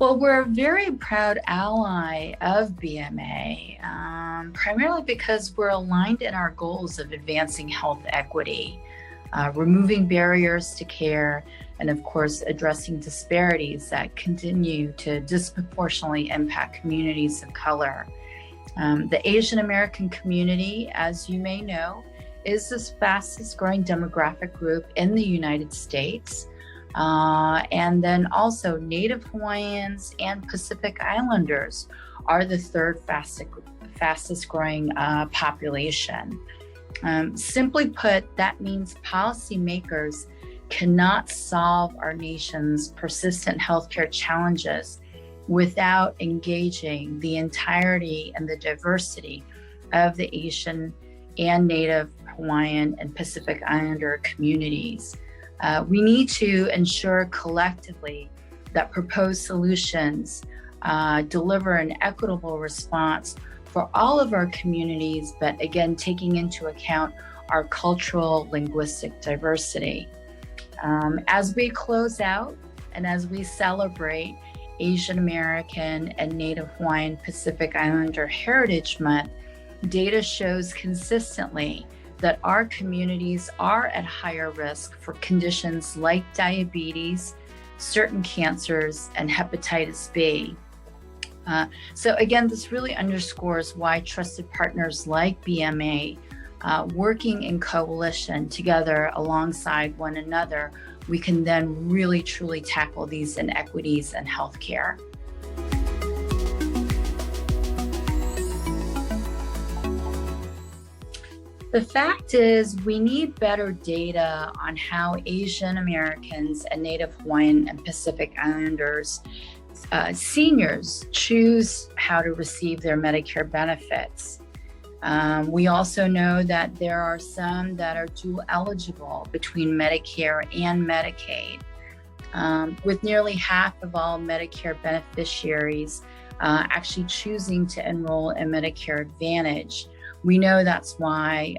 Well, we're a very proud ally of BMA, primarily because we're aligned in our goals of advancing health equity, removing barriers to care, and of course, addressing disparities that continue to disproportionately impact communities of color. The Asian American community, as you may know, is the fastest growing demographic group in the United States. And then also Native Hawaiians and Pacific Islanders are the third fastest growing population. Simply put, that means policymakers cannot solve our nation's persistent healthcare challenges without engaging the entirety and the diversity of the Asian and Native Hawaiian and Pacific Islander communities. We need to ensure collectively that proposed solutions deliver an equitable response for all of our communities, but again, taking into account our cultural linguistic diversity. As we close out and as we celebrate Asian American and Native Hawaiian Pacific Islander Heritage Month, data shows consistently that our communities are at higher risk for conditions like diabetes, certain cancers, and hepatitis B. So again, this really underscores why trusted partners like BMA, working in coalition together alongside one another, we can then really truly tackle these inequities in healthcare. The fact is, we need better data on how Asian Americans and Native Hawaiian and Pacific Islanders seniors choose how to receive their Medicare benefits. We also know that there are some that are dual eligible between Medicare and Medicaid, with nearly half of all Medicare beneficiaries actually choosing to enroll in Medicare Advantage. We know that's why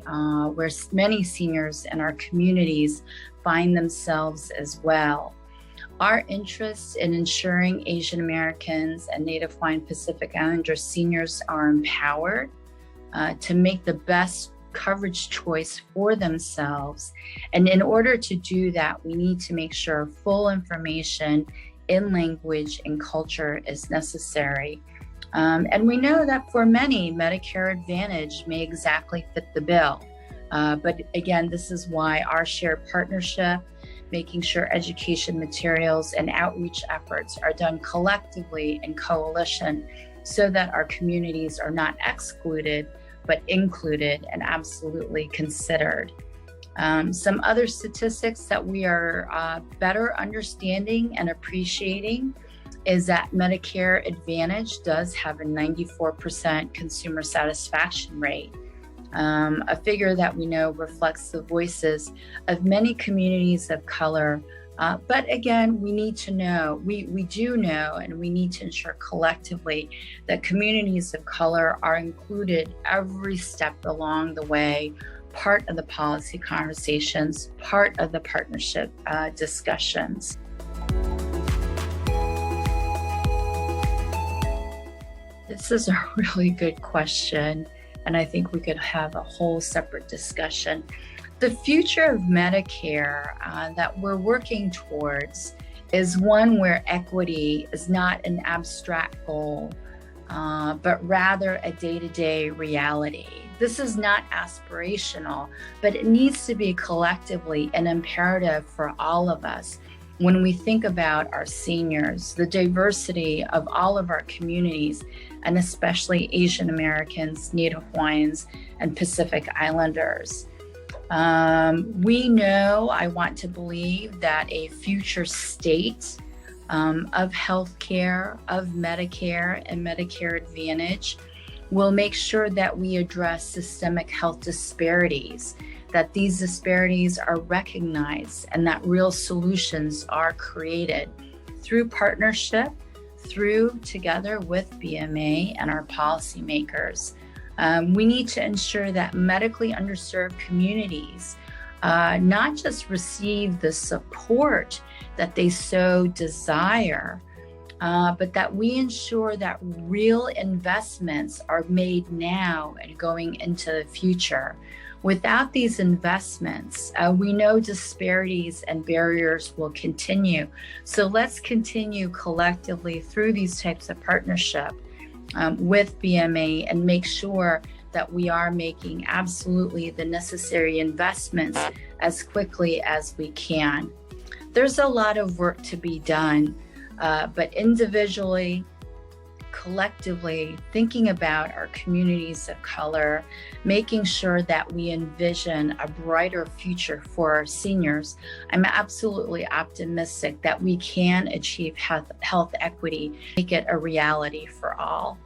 where many seniors in our communities find themselves as well. Our interests in ensuring Asian Americans and Native Hawaiian Pacific Islander seniors are empowered to make the best coverage choice for themselves. And in order to do that, we need to make sure full information in language and culture is necessary. And we know that for many, Medicare Advantage may exactly fit the bill. But again, this is why our shared partnership, making sure education materials and outreach efforts are done collectively in coalition so that our communities are not excluded, but included and absolutely considered. Some other statistics that we are better understanding and appreciating is that Medicare Advantage does have a 94% consumer satisfaction rate, a figure that we know reflects the voices of many communities of color. But again, we need to know, we do know, and we need to ensure collectively that communities of color are included every step along the way, part of the policy conversations, part of the partnership discussions. This is a really good question, and I think we could have a whole separate discussion. The future of Medicare that we're working towards is one where equity is not an abstract goal, but rather a day-to-day reality. This is not aspirational, but it needs to be collectively an imperative for all of us. When we think about our seniors, the diversity of all of our communities, and especially Asian Americans, Native Hawaiians, and Pacific Islanders. We know, I want to believe, that a future state of healthcare, of Medicare and Medicare Advantage will make sure that we address systemic health disparities, that these disparities are recognized, and that real solutions are created through partnership, through together with BMA and our policymakers. We need to ensure that medically underserved communities not just receive the support that they so desire, but that we ensure that real investments are made now and going into the future. Without these investments, we know disparities and barriers will continue. So let's continue collectively through these types of partnership with BMA and make sure that we are making absolutely the necessary investments as quickly as we can. There's a lot of work to be done, but individually, collectively, thinking about our communities of color, making sure that we envision a brighter future for our seniors, I'm absolutely optimistic that we can achieve health equity, make it a reality for all.